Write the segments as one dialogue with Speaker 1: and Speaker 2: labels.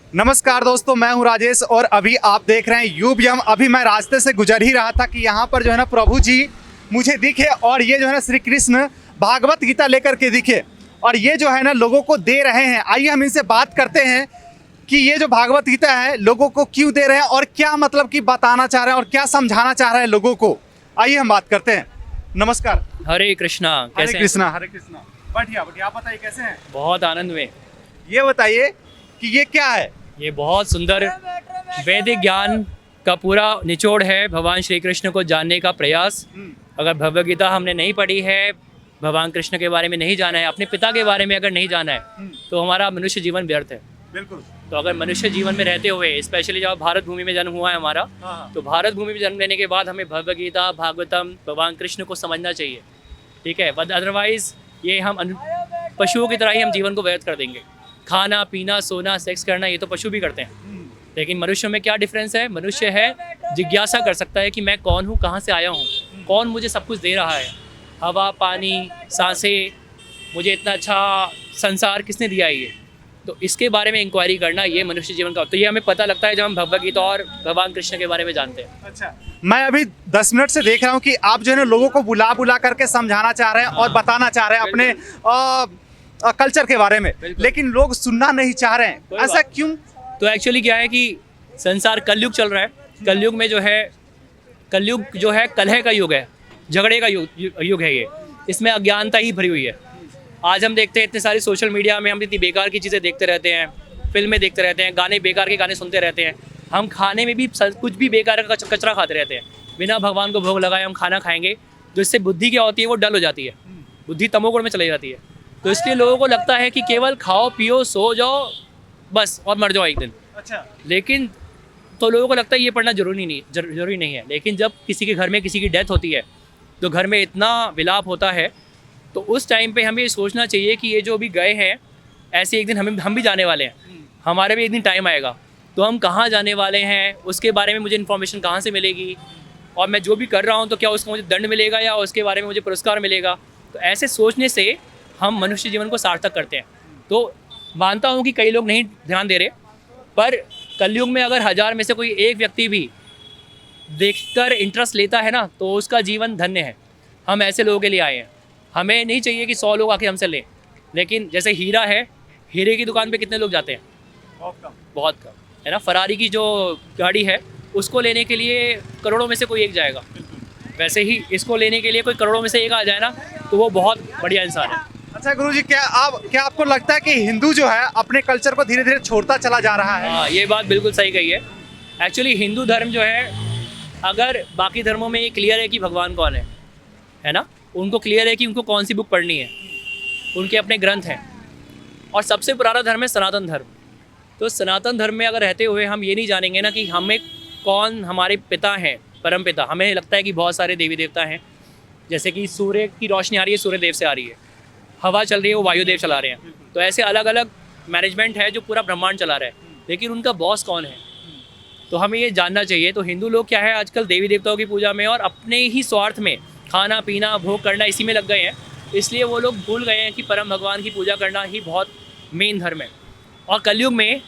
Speaker 1: नमस्कार दोस्तों, मैं हूं राजेश और अभी आप देख रहे हैं यूबीएम। अभी मैं रास्ते से गुजर ही रहा था कि यहाँ पर जो है ना प्रभु जी मुझे दिखे और ये जो है ना श्री कृष्ण भागवत गीता लेकर के दिखे और ये जो है ना लोगों को दे रहे हैं। आइए हम इनसे बात करते हैं कि ये जो भागवत गीता है लोगों को क्यों दे रहे हैं और क्या मतलब कि बताना चाह रहे हैं और क्या समझाना चाह रहे हैं लोगों को। आइए हम बात करते हैं। नमस्कार।
Speaker 2: हरे कृष्णा। कैसे
Speaker 1: हरे कृष्णा। हरे कृष्णा। बढ़िया बढ़िया। आप बताइए कैसे हैं?
Speaker 2: बहुत आनंद में।
Speaker 1: ये बताइए कि ये क्या है?
Speaker 2: ये बहुत सुंदर वैदिक ज्ञान का पूरा निचोड़ है, भगवान श्री कृष्ण को जानने का प्रयास। अगर भगवद गीता हमने नहीं पढ़ी है, भगवान कृष्ण के बारे में नहीं जाना है, अपने पिता के बारे में अगर नहीं जाना है तो हमारा मनुष्य जीवन व्यर्थ है।
Speaker 1: बिल्कुल।
Speaker 2: तो अगर मनुष्य जीवन में रहते हुए, स्पेशली जब भारत भूमि में जन्म हुआ है हमारा, तो भारत भूमि में जन्म लेने के बाद हमें भगवद गीता, भागवतम, भगवान कृष्ण को समझना चाहिए। ठीक है, बट अदरवाइज ये हम पशुओं की तरह ही हम जीवन को व्यर्थ कर देंगे। खाना पीना सोना सेक्स करना ये तो पशु भी करते हैं, लेकिन मनुष्य में क्या डिफरेंस है? मनुष्य है जिज्ञासा कर सकता है कि मैं कौन हूँ, कहाँ से आया हूँ, कौन मुझे सब कुछ दे रहा है, हवा पानी सांसें, मुझे इतना अच्छा संसार किसने दिया है ये। तो इसके बारे में इंक्वायरी करना ये मनुष्य जीवन का, तो ये हमें पता लगता है जब हम भगवद गीता और भगवान कृष्ण के बारे में जानते हैं।
Speaker 1: अच्छा, मैं अभी 10 मिनट से देख रहा हूँ कि आप जो है ना लोगों को बुला बुला करके समझाना चाह रहे हैं और बताना चाह रहे हैं अपने कल्चर के बारे में, लेकिन लोग सुनना नहीं चाह रहे हैं। ऐसा क्यों?
Speaker 2: तो एक्चुअली क्या है कि संसार कलयुग चल रहा है। कलयुग में जो है, कलयुग जो है कलह का युग है, झगड़े का युग है ये। इसमें अज्ञानता ही भरी हुई है। आज हम देखते हैं इतने सारी सोशल मीडिया में हम इतनी बेकार की चीज़ें देखते रहते हैं, फिल्में देखते रहते हैं, गाने बेकार के गाने सुनते रहते हैं। हम खाने में भी कुछ भी बेकार का कचरा खाते रहते हैं। बिना भगवान को भोग लगाए हम खाना खाएंगे, जो इससे बुद्धि क्या होती है वो डल हो जाती है, बुद्धि तमोगुण में चली जाती है। तो इसलिए लोगों को लगता है कि केवल खाओ पियो सो जाओ बस और मर जाओ एक दिन।
Speaker 1: अच्छा।
Speaker 2: लेकिन तो लोगों को लगता है ये पढ़ना जरूरी नहीं है। लेकिन जब किसी के घर में किसी की डेथ होती है तो घर में इतना विलाप होता है, तो उस टाइम पे हमें ये सोचना चाहिए कि ये जो भी गए हैं ऐसे एक दिन हम भी जाने वाले हैं, हमारे भी एक दिन टाइम आएगा। तो हम कहाँ जाने वाले हैं उसके बारे में मुझे इन्फॉर्मेशन कहाँ से मिलेगी, और मैं जो भी कर रहा हूँ तो क्या उसका मुझे दंड मिलेगा या उसके बारे में मुझे पुरस्कार मिलेगा। तो ऐसे सोचने से हम मनुष्य जीवन को सार्थक करते हैं। तो मानता हूँ कि कई लोग नहीं ध्यान दे रहे, पर कलयुग में अगर 1000 में से कोई एक व्यक्ति भी देखकर इंटरेस्ट लेता है ना तो उसका जीवन धन्य है। हम ऐसे लोगों के लिए आए हैं। हमें नहीं चाहिए कि 100 लोग आके हमसे लें, लेकिन जैसे हीरा है, हीरे की दुकान पे कितने लोग जाते हैं? बहुत कम है ना। फरारी की जो गाड़ी है उसको लेने के लिए करोड़ों में से कोई एक जाएगा, वैसे ही इसको लेने के लिए कोई करोड़ों में से एक आ जाए ना तो वो बहुत बढ़िया इंसान है।
Speaker 1: अच्छा गुरुजी, क्या आपको लगता है कि हिंदू जो है अपने कल्चर को धीरे धीरे छोड़ता चला जा रहा है?
Speaker 2: हाँ, ये बात बिल्कुल सही कही है। एक्चुअली हिंदू धर्म जो है, अगर बाकी धर्मों में ये क्लियर है कि भगवान कौन है ना, उनको क्लियर है कि उनको कौन सी बुक पढ़नी है, उनके अपने ग्रंथ हैं। और सबसे पुराना धर्म है सनातन धर्म। तो सनातन धर्म में अगर रहते हुए हम ये नहीं जानेंगे ना कि हमें कौन हमारे पिता हैं, परम पिता, हमें लगता है कि बहुत सारे देवी देवता हैं, जैसे कि सूर्य की रोशनी आ रही है सूर्य देव से आ रही है, हवा चल रही है वो वायुदेव चला रहे हैं। तो ऐसे अलग अलग मैनेजमेंट है जो पूरा ब्रह्मांड चला रहा है, लेकिन उनका बॉस कौन है? तो हमें ये जानना चाहिए। तो हिंदू लोग क्या है आजकल देवी देवताओं की पूजा में और अपने ही स्वार्थ में खाना पीना भोग करना इसी में लग गए हैं। इसलिए वो लोग भूल गए हैं कि परम भगवान की पूजा करना ही बहुत मेन धर्म है। और कलयुग में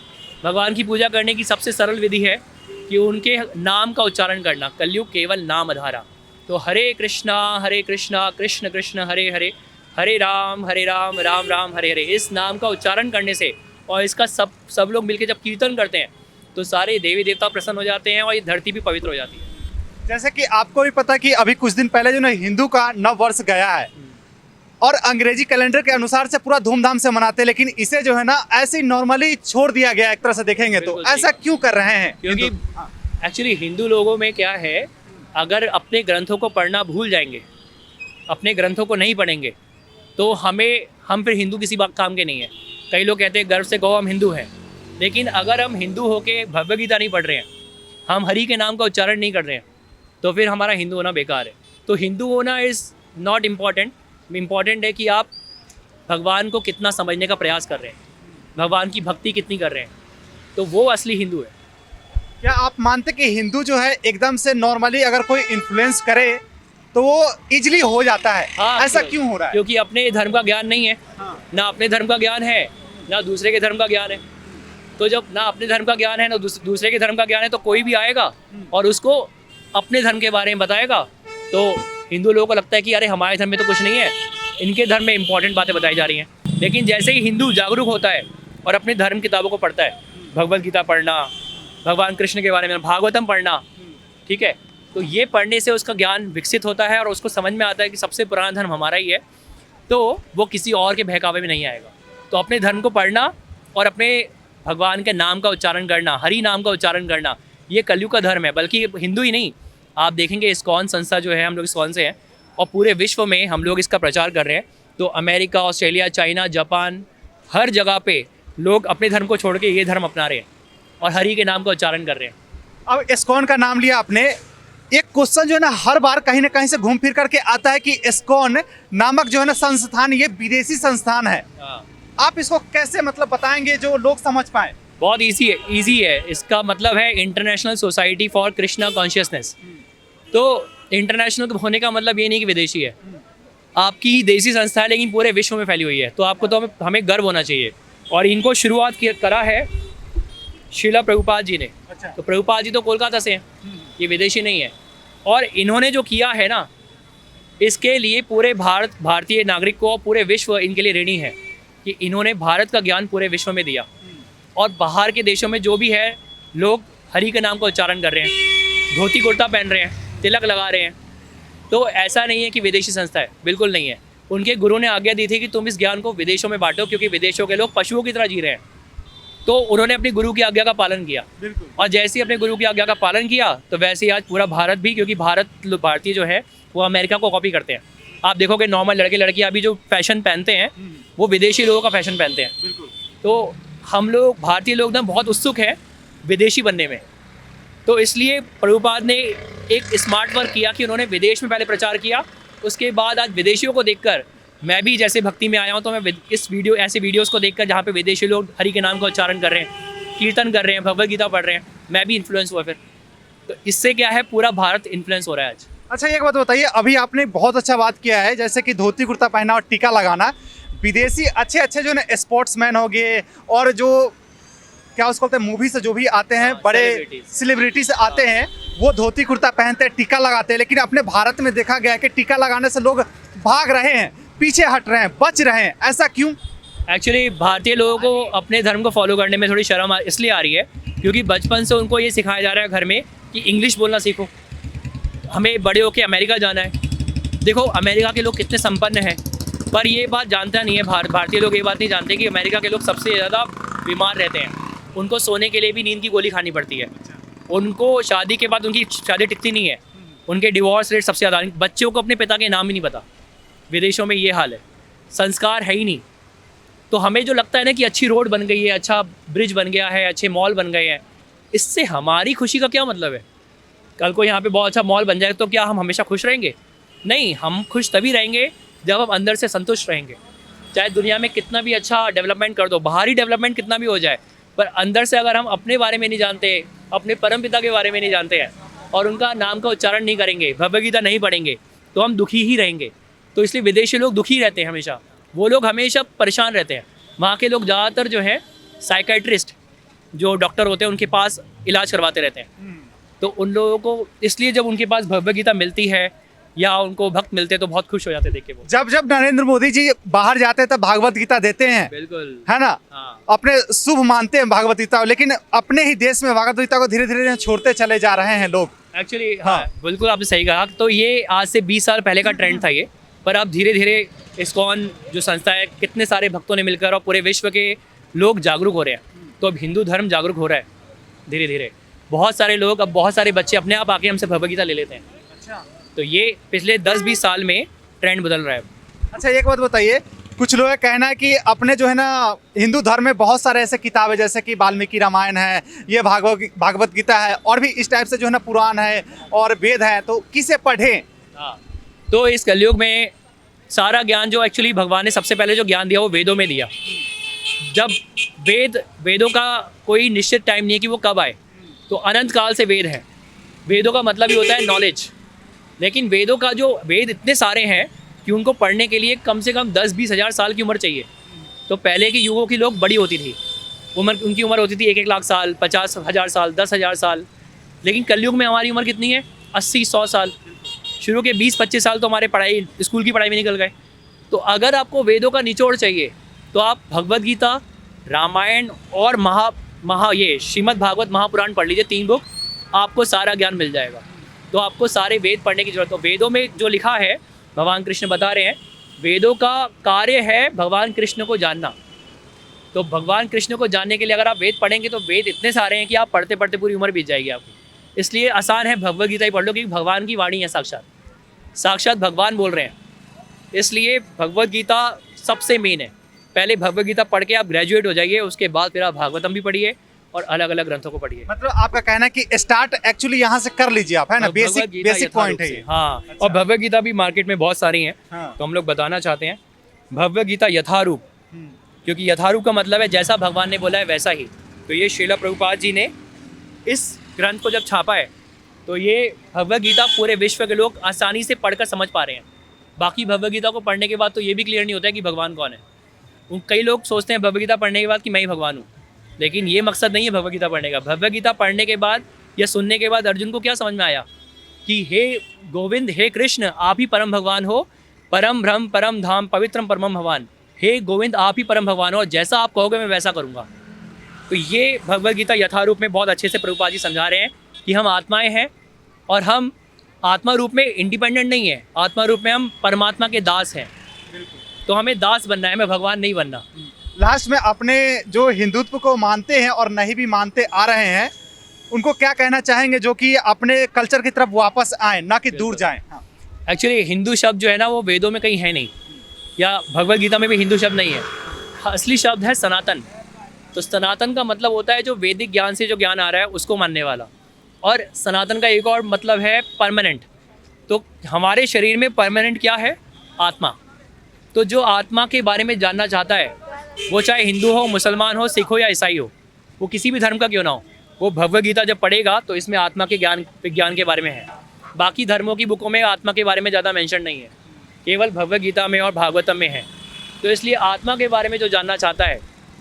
Speaker 2: भगवान की पूजा करने की सबसे सरल विधि है कि उनके नाम का उच्चारण करना। कलयुग केवल नाम आधारा। तो हरे कृष्णा कृष्ण कृष्ण हरे हरे, हरे राम राम राम हरे हरे, इस नाम का उच्चारण करने से और इसका सब लोग मिलकर जब कीर्तन करते हैं तो सारे देवी देवता प्रसन्न हो जाते हैं और ये धरती भी पवित्र हो जाती है।
Speaker 1: जैसे कि आपको भी पता कि अभी कुछ दिन पहले जो ना हिंदू का नव वर्ष गया है और अंग्रेजी कैलेंडर के अनुसार से पूरा धूमधाम से मनाते हैं, लेकिन इसे जो है ना ऐसे नॉर्मली छोड़ दिया गया। एक तरह से देखेंगे तो ऐसा क्यों कर रहे हैं?
Speaker 2: क्योंकि एक्चुअली हिंदू लोगों में क्या है, अगर अपने ग्रंथों को पढ़ना भूल जाएंगे, अपने ग्रंथों को नहीं पढ़ेंगे तो हम फिर हिंदू किसी बात काम के नहीं है। कई लोग कहते हैं गर्व से कहो हम हिंदू हैं, लेकिन अगर हम हिंदू होके भगवद गीता नहीं पढ़ रहे हैं, हम हरि के नाम का उच्चारण नहीं कर रहे हैं, तो फिर हमारा हिंदू होना बेकार है। तो हिंदू होना इज़ नॉट इम्पॉर्टेंट। इम्पॉर्टेंट है कि आप भगवान को कितना समझने का प्रयास कर रहे हैं, भगवान की भक्ति कितनी कर रहे हैं, तो वो असली हिंदू है।
Speaker 1: क्या आप मानते कि हिंदू जो है एकदम से नॉर्मली अगर कोई इन्फ्लुएंस करे तो वो इजीली हो जाता है?
Speaker 2: हाँ,
Speaker 1: ऐसा क्यों हो रहा है?
Speaker 2: क्योंकि अपने धर्म का ज्ञान नहीं है। ना अपने धर्म का ज्ञान है ना दूसरे के धर्म का ज्ञान है। तो जब ना अपने धर्म का ज्ञान है ना दूसरे के धर्म का ज्ञान है, तो कोई भी आएगा और उसको अपने धर्म के बारे में बताएगा, तो हिंदू लोगों को लगता है कि अरे हमारे धर्म में तो कुछ नहीं है, इनके धर्म में इंपॉर्टेंट बातें बताई जा रही हैं। लेकिन जैसे ही हिंदू जागरूक होता है और अपने धर्म किताबों को पढ़ता है, भगवद गीता पढ़ना, भगवान कृष्ण के बारे में भागवतम पढ़ना, ठीक है, तो ये पढ़ने से उसका ज्ञान विकसित होता है और उसको समझ में आता है कि सबसे पुराना धर्म हमारा ही है, तो वो किसी और के बहकावे में नहीं आएगा। तो अपने धर्म को पढ़ना और अपने भगवान के नाम का उच्चारण करना, हरि नाम का उच्चारण करना, ये कलयुग का धर्म है। बल्कि हिंदू ही नहीं, आप देखेंगे इस्कॉन संस्था जो है, हम लोग इस्कॉन से हैं और पूरे विश्व में हम लोग इसका प्रचार कर रहे हैं। तो अमेरिका, ऑस्ट्रेलिया, चाइना, जापान, हर जगह पे लोग अपने धर्म को छोड़ के ये धर्म अपना रहे हैं और हरि के नाम का उच्चारण कर रहे हैं।
Speaker 1: अब इस्कॉन का नाम लिया आपने, एक क्वेश्चन जो है ना हर बार कहीं ना कहीं से घूम फिर करके आता है कि इस्कॉन नामक जो है ना संस्थान, ये विदेशी संस्थान है। आप इसको कैसे मतलब बताएंगे जो लोग समझ पाए?
Speaker 2: बहुत इजी है। इसका मतलब है international society for Krishna consciousness. तो इंटरनेशनल होने का मतलब ये नहीं कि विदेशी है, आपकी ही देसी संस्था है लेकिन पूरे विश्व में फैली हुई है। तो आपको तो हमें गर्व होना चाहिए। और इनको शुरुआत करा है शिला प्रभुपाद जी ने।
Speaker 1: अच्छा।
Speaker 2: तो प्रभुपाद जी तो कोलकाता से हैं, ये विदेशी नहीं है। और इन्होंने जो किया है ना, इसके लिए पूरे भारतीय नागरिक को, पूरे विश्व इनके लिए ऋणी है कि इन्होंने भारत का ज्ञान पूरे विश्व में दिया। और बाहर के देशों में जो भी है, लोग हरि के नाम का उच्चारण कर रहे हैं, धोती कुर्ता पहन रहे हैं, तिलक लगा रहे हैं। तो ऐसा नहीं है कि विदेशी संस्था है, बिल्कुल नहीं है। उनके गुरु ने आज्ञा दी थी कि तुम इस ज्ञान को विदेशों में बांटो, क्योंकि विदेशों के लोग पशुओं की तरह जी रहे हैं। तो उन्होंने अपने गुरु की आज्ञा का पालन किया। और जैसे ही अपने गुरु की आज्ञा का पालन किया, तो वैसे ही आज पूरा भारत भी, क्योंकि भारतीय जो है वो अमेरिका को कॉपी करते हैं। आप देखोगे नॉर्मल लड़के लड़कियां अभी जो फैशन पहनते हैं, वो विदेशी लोगों का फैशन पहनते हैं। तो हम लोग भारतीय लोग ना बहुत उत्सुक हैं विदेशी बनने में। तो इसलिए प्रभुपाद ने एक स्मार्ट वर्क किया कि उन्होंने विदेश में पहले प्रचार किया, उसके बाद आज विदेशियों को देखकर मैं भी जैसे भक्ति में आया हूँ, तो मैं ऐसे वीडियोस को देखकर जहाँ पे विदेशी लोग हरि के नाम का उच्चारण कर रहे हैं, कीर्तन कर रहे हैं, भगवद गीता पढ़ रहे हैं, मैं भी इन्फ्लुएंस हुआ फिर। तो इससे क्या है, पूरा भारत इन्फ्लुएंस हो रहा है आज।
Speaker 1: अच्छा, एक बात बताइए, अभी आपने बहुत अच्छा बात किया है, जैसे कि धोती कुर्ता पहनना और टीका लगाना। विदेशी अच्छे जो ना स्पोर्ट्समैन हो गए और जो क्या उसको बोलते हैं, मूवी से जो भी आते हैं, बड़े सेलिब्रिटी से आते हैं, वो धोती कुर्ता पहनते हैं, टीका लगाते हैं। लेकिन अपने भारत में देखा गया है कि टीका लगाने से लोग भाग रहे हैं, पीछे हट रहे हैं, बच रहे हैं। ऐसा क्यों?
Speaker 2: एक्चुअली भारतीय लोगों को अपने धर्म को फॉलो करने में थोड़ी शर्म इसलिए आ रही है क्योंकि बचपन से उनको ये सिखाया जा रहा है घर में कि इंग्लिश बोलना सीखो, हमें बड़े होके अमेरिका जाना है। देखो अमेरिका के लोग कितने संपन्न हैं, पर ये बात जानता नहीं है भारतीय लोग ये बात नहीं जानते कि अमेरिका के लोग सबसे ज़्यादा बीमार रहते हैं। उनको सोने के लिए भी नींद की गोली खानी पड़ती है। उनको शादी के बाद उनकी शादी टिकती नहीं है, उनके डिवोर्स रेट सबसे ज़्यादा। बच्चों को अपने पिता के नाम ही नहीं पता। विदेशों में ये हाल है, संस्कार है ही नहीं। तो हमें जो लगता है ना कि अच्छी रोड बन गई है, अच्छा ब्रिज बन गया है, अच्छे मॉल बन गए हैं, इससे हमारी खुशी का क्या मतलब है? कल को यहाँ पे बहुत अच्छा मॉल बन जाए तो क्या हम हमेशा खुश रहेंगे? नहीं, हम खुश तभी रहेंगे जब हम अंदर से संतुष्ट रहेंगे। चाहे दुनिया में कितना भी अच्छा डेवलपमेंट कर दो, बाहरी डेवलपमेंट कितना भी हो जाए, पर अंदर से अगर हम अपने बारे में नहीं जानते, अपने परम पिता के बारे में नहीं जानते हैं और उनका नाम का उच्चारण नहीं करेंगे, भगवद गीता नहीं पढ़ेंगे, तो हम दुखी ही रहेंगे। तो इसलिए विदेशी लोग दुखी रहते हैं हमेशा, वो लोग हमेशा परेशान रहते हैं। वहाँ के लोग ज़्यादातर जो है साइकेट्रिस्ट जो डॉक्टर होते हैं उनके पास इलाज करवाते रहते हैं। तो उन लोगों को इसलिए जब उनके पास भगवद गीता मिलती है या उनको भक्त मिलते हैं तो बहुत खुश हो जाते हैं देख के वो।
Speaker 1: जब नरेंद्र मोदी जी बाहर जाते हैं तब भागवत गीता देते हैं,
Speaker 2: बिल्कुल,
Speaker 1: है ना?
Speaker 2: हाँ।
Speaker 1: अपने शुभ मानते हैं भागवत गीता, लेकिन अपने ही देश में भागवत गीता को धीरे धीरे छोड़ते चले जा रहे हैं लोग।
Speaker 2: एक्चुअली हाँ, बिल्कुल आपने सही कहा। तो ये आज से 20 साल पहले का ट्रेंड था ये, पर अब धीरे धीरे इस्कॉन जो संस्था है, कितने सारे भक्तों ने मिलकर और पूरे विश्व के लोग जागरूक हो रहे हैं। तो अब हिंदू धर्म जागरूक हो रहा है धीरे धीरे। बहुत सारे लोग, अब बहुत सारे बच्चे अपने आप आके हमसे भगवद गीता ले लेते हैं।
Speaker 1: अच्छा,
Speaker 2: तो ये पिछले 10-20 साल में ट्रेंड बदल रहा है।
Speaker 1: अच्छा, एक बात बताइए, कुछ लोग का कहना है कि अपने जो है ना हिंदू धर्म में बहुत सारे ऐसे किताबें जैसे कि वाल्मीकि रामायण है, ये भागवत गीता है और भी इस टाइप से जो है ना पुराण है और वेद है, तो किसे पढ़ें?
Speaker 2: हाँ, तो इस कलयुग में सारा ज्ञान जो एक्चुअली भगवान ने सबसे पहले जो ज्ञान दिया वो वेदों में दिया। जब वेदों का कोई निश्चित टाइम नहीं है कि वो कब आए, तो अनंत काल से वेद है। वेदों का मतलब ही होता है नॉलेज। लेकिन वेदों का जो वेद इतने सारे हैं कि उनको पढ़ने के लिए कम से कम 10-20 हज़ार साल की उम्र चाहिए। तो पहले के युगों की लोग बड़ी होती थी, उनकी उम्र होती थी 1-1 लाख साल, 50,000 साल, 10,000 साल। लेकिन कलयुग में हमारी उम्र कितनी है? 80-100 साल। शुरू के 20-25 साल तो हमारे पढ़ाई, स्कूल की पढ़ाई में निकल गए। तो अगर आपको वेदों का निचोड़ चाहिए तो आप भगवद गीता, रामायण और ये श्रीमद् भागवत महापुराण पढ़ लीजिए, 3 बुक, आपको सारा ज्ञान मिल जाएगा। तो आपको सारे वेद पढ़ने की जरूरत हो। वेदों में जो लिखा है, भगवान कृष्ण बता रहे हैं, वेदों का कार्य है भगवान कृष्ण को जानना। तो भगवान कृष्ण को जानने के लिए अगर आप वेद पढ़ेंगे तो वेद इतने सारे हैं कि आप पढ़ते पढ़ते पूरी उम्र बीत जाएगी आपकी। इसलिए आसान है भगवद गीता ही पढ़ लो, क्योंकि भगवान की वाणी है, साक्षात भगवान बोल रहे हैं। इसलिए भगवद गीता सबसे मेन है। पहले भगवद गीता पढ़ के आप ग्रेजुएट हो जाइए, उसके बाद फिर आप भागवतम भी पढ़िए और अलग अलग ग्रंथों को पढ़िए।
Speaker 1: मतलब आपका कहना है कि स्टार्ट एक्चुअली यहाँ से कर लीजिए आप, है ना? बेसिक पॉइंट है ये।
Speaker 2: हाँ, अच्छा। और भगवद गीता भी मार्केट में बहुत सारी हैं। हाँ। तो हम लोग बताना चाहते हैं भगवद गीता यथारूप, क्योंकि यथारूप का मतलब है जैसा भगवान ने बोला है वैसा ही। तो ये श्रील प्रभुपाद जी ने इस ग्रंथ को जब छापा है तो ये भगवद गीता पूरे विश्व के लोग आसानी से पढ़कर समझ पा रहे हैं। बाकी भगवद गीता को पढ़ने के बाद तो ये भी क्लियर नहीं होता है कि भगवान कौन है। कई लोग सोचते हैं भगवद गीता पढ़ने के बाद कि मैं ही भगवान हूँ, लेकिन ये मकसद नहीं है भगवद गीता पढ़ने का। भगवद गीता पढ़ने के बाद या सुनने के बाद अर्जुन को क्या समझ में आया कि हे गोविंद, हे कृष्ण, आप ही परम भगवान हो, परम ब्रह्म परम धाम पवित्रम परमम भगवान। हे गोविंद, आप ही परम भगवान हो, जैसा आप कहोगे मैं वैसा करूँगा। तो ये भगवद गीता यथारूप में बहुत अच्छे से प्रभुपाद जी समझा रहे हैं कि हम आत्माएं हैं और हम आत्मा रूप में इंडिपेंडेंट नहीं है, आत्मा रूप में हम परमात्मा के दास हैं। तो हमें दास बनना है, हमें भगवान नहीं बनना।
Speaker 1: लास्ट में अपने जो हिंदुत्व को मानते हैं और नहीं भी मानते आ रहे हैं, उनको क्या कहना चाहेंगे जो कि अपने कल्चर की तरफ वापस आए, ना कि दूर जाएं?
Speaker 2: एक्चुअली हिंदू शब्द जो है ना वो वेदों में कहीं है नहीं, या भगवद गीता में भी हिंदू शब्द नहीं है। असली शब्द है सनातन। तो सनातन का मतलब होता है जो वैदिक ज्ञान से जो ज्ञान आ रहा है उसको मानने वाला। और सनातन का एक और मतलब है परमानेंट। तो हमारे शरीर में परमानेंट क्या है? आत्मा। तो जो आत्मा के बारे में जानना चाहता है, वो चाहे हिंदू हो, मुसलमान हो, सिख हो या ईसाई हो, वो किसी भी धर्म का क्यों ना हो, वो भगवद गीता जब पढ़ेगा तो इसमें आत्मा के विज्ञान के बारे में है। बाकी धर्मों की बुकों में आत्मा के बारे में ज़्यादा मेंशन नहीं है, केवल भगवद गीता में और भागवतम में है। तो इसलिए आत्मा के बारे में जो जानना चाहता है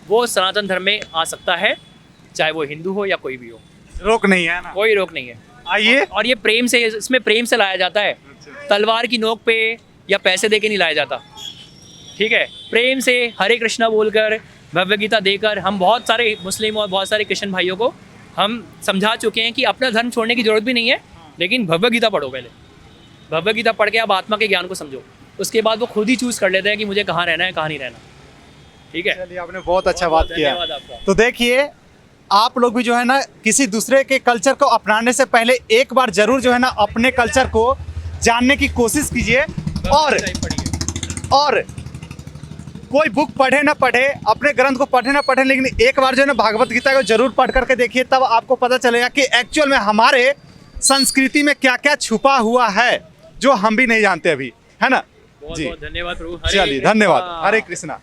Speaker 2: वो सनातन धर्म में आ सकता है, चाहे वो हिंदू हो या कोई भी हो।
Speaker 1: रोक नहीं है ना?
Speaker 2: कोई रोक नहीं है।
Speaker 1: आइए।
Speaker 2: और ये प्रेम से, इसमें प्रेम से लाया जाता है। तलवार की नोक पे या पैसे दे के नहीं लाया जाता, ठीक है? प्रेम से हरे कृष्णा बोलकर, भगवद गीता देकर हम बहुत सारे मुस्लिम और बहुत सारे क्रिश्चियन भाइयों को हम समझा चुके हैं कि अपना धर्म छोड़ने की जरूरत भी नहीं है, लेकिन भगवद गीता पढ़ो। पहले भगवद गीता पढ़ के आप आत्मा के ज्ञान को समझो, उसके बाद वो खुद ही चूज़ कर लेते हैं कि मुझे कहाँ रहना है, कहाँ नहीं रहना। ठीक है,
Speaker 1: चलिए, आपने बहुत अच्छा बात किया।
Speaker 2: आपका।
Speaker 1: तो देखिए, आप लोग भी जो है ना किसी दूसरे के कल्चर को अपनाने से पहले एक बार जरूर जो है ना अपने कल्चर को जानने की कोशिश कीजिए। और कोई बुक पढ़े ना पढ़े, अपने ग्रंथ को पढ़े ना पढ़े, लेकिन एक बार जो है ना भागवत गीता को जरूर पढ़ करके देखिए, तब आपको पता चलेगा कि एक्चुअल में हमारे संस्कृति में क्या क्या छुपा हुआ है जो हम भी नहीं जानते अभी, है ना?
Speaker 2: बहुत बहुत धन्यवाद प्रभु।
Speaker 1: चलिए, धन्यवाद। हरे कृष्णा।